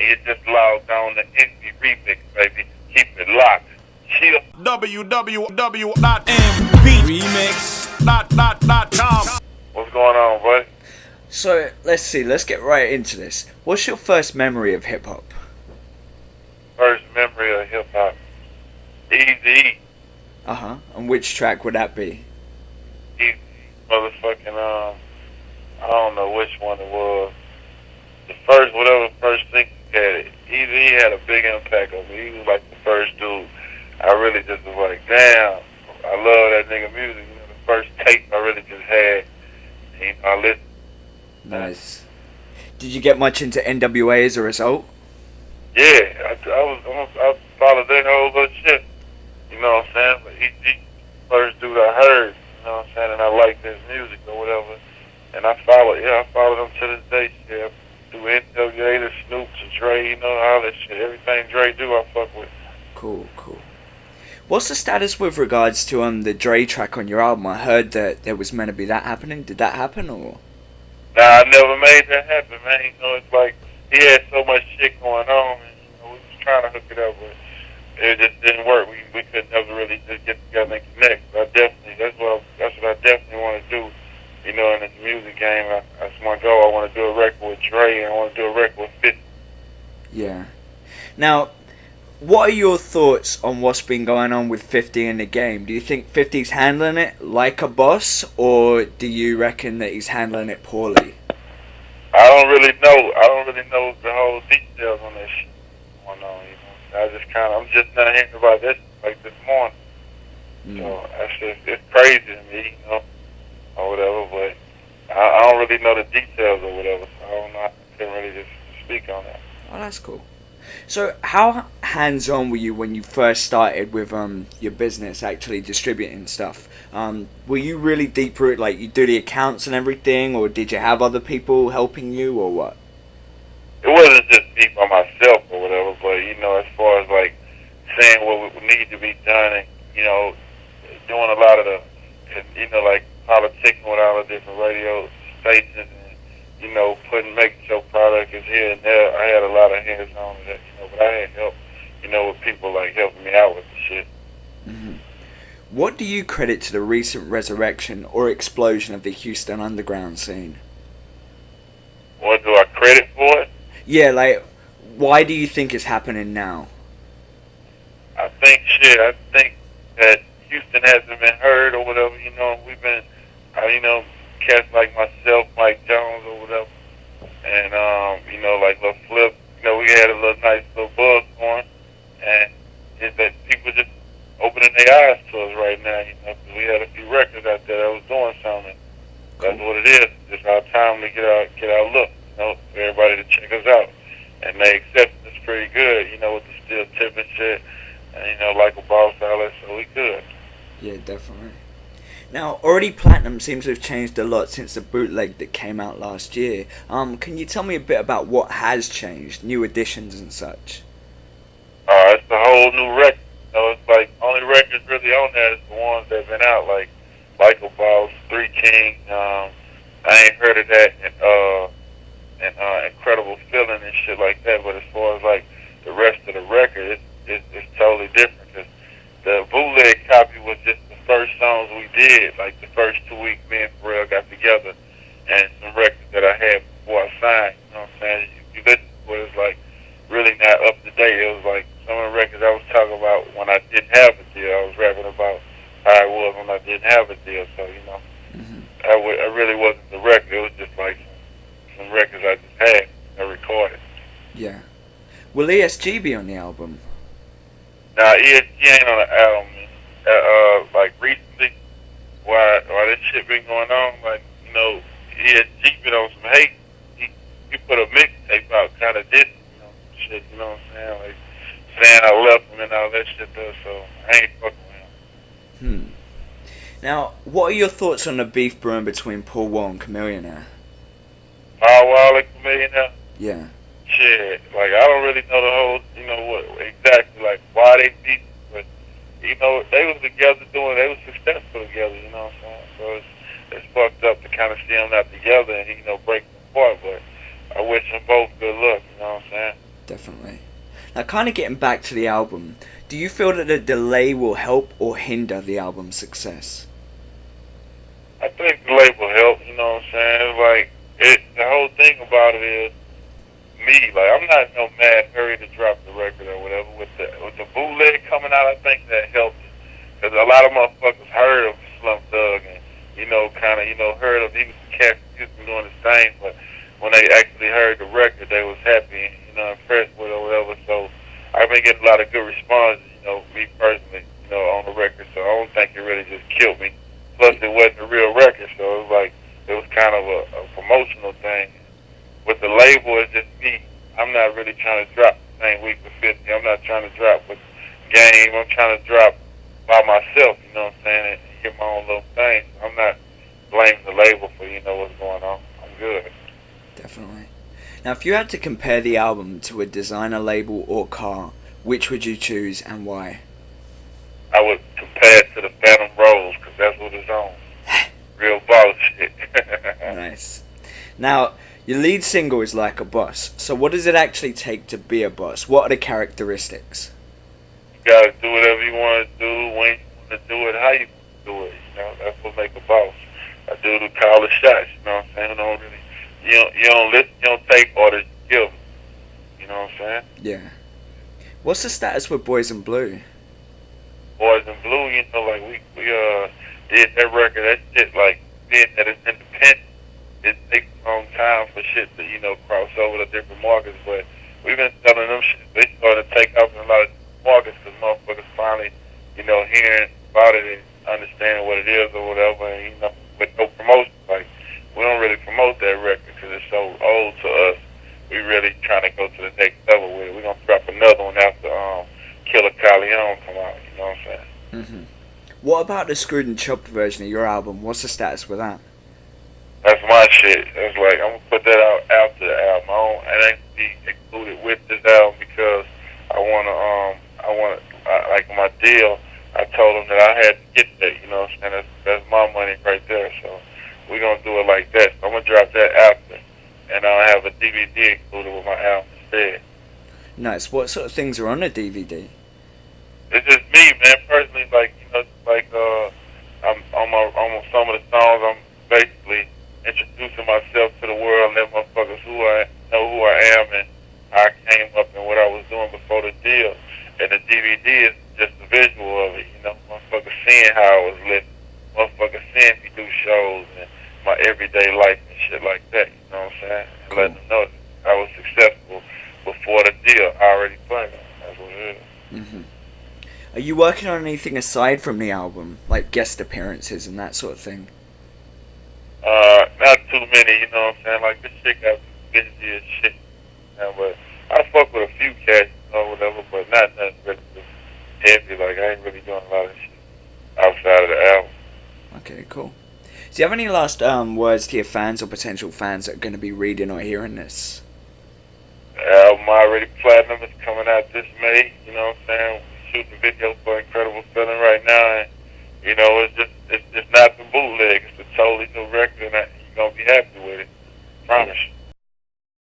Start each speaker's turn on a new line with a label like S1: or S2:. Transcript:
S1: you just logged on to MVRemix, baby. Keep it locked. Chill.
S2: www.MVRemix.com.
S1: What's going on, buddy?
S3: So let's see, let's get right into this. What's your first memory of hip hop?
S1: First memory of hip hop. Easy.
S3: And which track would that be?
S1: Easy. Motherfucking, I don't know which one it was. The first, whatever first thing he had it. Easy had a big impact on me. He was like the first dude. I really just was like, damn, I love that nigga music. You know, the first tape I really just had. And, I listened.
S3: Nice. Did you get much into NWA as a result?
S1: Yeah, I followed that whole little shit. You know what I'm saying? But he first dude I heard, you know what I'm saying, and I liked his music or whatever. And I followed him to this day. Yeah, through NWA to Snoop to Dre, you know, all that shit. Everything Dre do, I fuck with.
S3: Cool. What's the status with regards to the Dre track on your album? I heard that there was meant to be that happening. Did that happen or?
S1: Nah, I never made that happen, man. You know, it's like he had so much shit going on, and you know, we was trying to hook it up, but it just didn't work. We could never really just get together and connect. But that's what I definitely want to do. You know, in this music game, that's my goal. I want to do a record with Dre, and I want to do a record with 50.
S3: Yeah. Now, what are your thoughts on what's been going on with 50 in the game? Do you think 50's handling it like a boss, or do you reckon that he's handling it poorly?
S1: I don't really know the whole details on this shit going on. You know, I'm just not hearing about this like this morning. So that's just, it's crazy to me, you know, or whatever. But I don't really know the details or whatever. So I don't know. I can't really just speak on that.
S3: Oh, that's cool. So how hands-on were you when you first started with your business, actually distributing stuff? Were you really deep-rooted, like you do the accounts and everything, or did you have other people helping you, or what?
S1: It wasn't just me by myself or whatever, but, you know, as far as, like, saying what would need to be done and, you know, doing a lot of the, you know, like, politicking with all the different radio stations and, you know, making sure product is here and there. I had a lot of hands on that, you know, but I had help, you know, with people, like, helping me out with the shit.
S3: What do you credit to the recent resurrection or explosion of the Houston underground scene?
S1: What do I credit for it?
S3: Yeah, like, why do you think it's happening now?
S1: I think that Houston hasn't been heard or whatever, you know. We've been, you know, cats like myself, Mike Jones or whatever, and, you know, like Lil Flip, you know, we had a little nice little buzz going, and it's that people just opening their eyes to us right now, you know, because we had a few records out there that was doing something. Cool. That's what it is. It's our time to get our look, you know, for everybody to check us out. And they accept us pretty good, you know, with the steel tip and shit, and, you know, like a boss, all that, so we good.
S3: Yeah, definitely. Now, already Platinum seems to have changed a lot since the bootleg that came out last year. Can you tell me a bit about what has changed, new additions and such?
S1: It's a whole new record. You know, it's like only records really on there is the ones that have been out, like a Boss, 3 King. I ain't heard of that, and Incredible Feeling and shit like that. But as far as like the rest of the record, it's totally different. Cause the bootleg copy was just the first songs we did, like the first 2 weeks me and Pharrell got together, and some records that I had before I signed. You know what I'm saying? If you listen to it, it's like really not up to date. It was like some of the records I was talking about when I didn't have a deal. I was rapping about how it was when I didn't have a deal. So, you know, I really wasn't the record. It was just like some records I just had. I recorded.
S3: Yeah. Will ESG be on the album?
S1: Nah, ESG ain't on the album. Like recently, while this shit been going on, like, you know, ESG been on some hate. He put a mixtape out, kind of did, you know, shit, you know what I'm saying? Like, saying I left him and all that shit there, so I ain't fucking with him.
S3: Now, what are your thoughts on the beef brewing between Paul Wall and Chamillionaire?
S1: Paul Wall and Chamillionaire?
S3: Yeah.
S1: Shit, like, I don't really know the whole, you know, what exactly, like, why they beef, but, you know, they was together they was successful together, you know what I'm saying? So it's fucked up to kind of see them not together and, you know, break them apart, but I wish them both good luck, you know what I'm saying?
S3: Definitely. Now, kind of getting back to the album, do you feel that the delay will help or hinder the album's success?
S1: I think the label helped, you know what I'm saying? Like, the whole thing about it is me. Like, I'm not in no mad hurry to drop the record or whatever. With the bootleg coming out, I think that helped. Because a lot of motherfuckers heard of Slump Thug and, kind of, heard of even cats used to be doing the same. But when they actually heard the record, they was happy and, impressed with it or whatever. So I've been getting a lot of good responses, me personally, on the record. So I don't think it really just killed me. Plus, it wasn't a real record, so it was like, it was kind of a promotional thing. With the label, it's just me. I'm not really trying to drop the same week with 50. I'm not trying to drop with Game. I'm trying to drop by myself, you know what I'm saying, and get my own little thing. I'm not blaming the label for, what's going on. I'm good.
S3: Definitely. Now, if you had to compare the album to a designer label or car, which would you choose and why?
S1: I would compare it to the Phantom Rose, because that's what it's on. Real boss shit.
S3: Nice. Now, your lead single is Like a Boss. So what does it actually take to be a boss? What are the characteristics?
S1: You gotta do whatever you want to do, when you want to do it, how you want to do it. That's what make a boss. A dude who call the shots, you know what I'm saying? You don't listen, you don't take orders, you give them. You know what I'm saying?
S3: Yeah. What's the status with Boys in Blue?
S1: Boys in Blue, like we did that record, that shit, like, being that it's independent, it takes a long time for shit to, cross over to different markets, but we've been selling them shit. They started to take off in a lot of markets because motherfuckers finally, hearing about it and understanding what it is or whatever, and, with no promotion, like, we don't really promote that record because it's so old to us. We really trying to go to the next level with it. We're going to drop another one after Killer Callion come out, you know what I'm saying?
S3: Mm-hmm. What about the Screwed and Chopped version of your album? What's the status with that?
S1: That's my shit. It's like, I'm going to put that out after the album. It ain't be included with this album because like my deal, I told them that I had to get that, you know what I'm saying? That's my money right there. So we're going to do it like that. So I'm going to drop that after. And I'll have a DVD included with my album instead.
S3: Nice. What sort of things are on the DVD?
S1: It's just me, man. Personally, like, I'm on some of the songs, I'm basically introducing myself to the world, let motherfuckers know who I am and how I came up and what I was doing before the deal. And the DVD is just the visual of it, motherfuckers seeing how I was living, motherfuckers seeing me do shows and my everyday life and shit like that, you know what I'm saying? And
S3: cool.
S1: Letting them know that I was successful before the deal. I already planned it. That's what it is.
S3: Mm-hmm. Are you working on anything aside from the album, like guest appearances and that sort of thing?
S1: Not too many, you know what I'm saying? Like, this shit got busy as shit. But I fuck with a few cats, whatever, but not nothing really heavy. Like, I ain't really doing a lot of shit outside of the album.
S3: Okay, cool. Do you have any last words to your fans or potential fans that are going to be reading or hearing this?
S1: The album already platinum is coming out this May, you know what I'm saying? We're shooting videos for Incredible Feeling right now, and, it's just not the bootleg. It's a totally new record, and you're going to be happy with it. Promise you.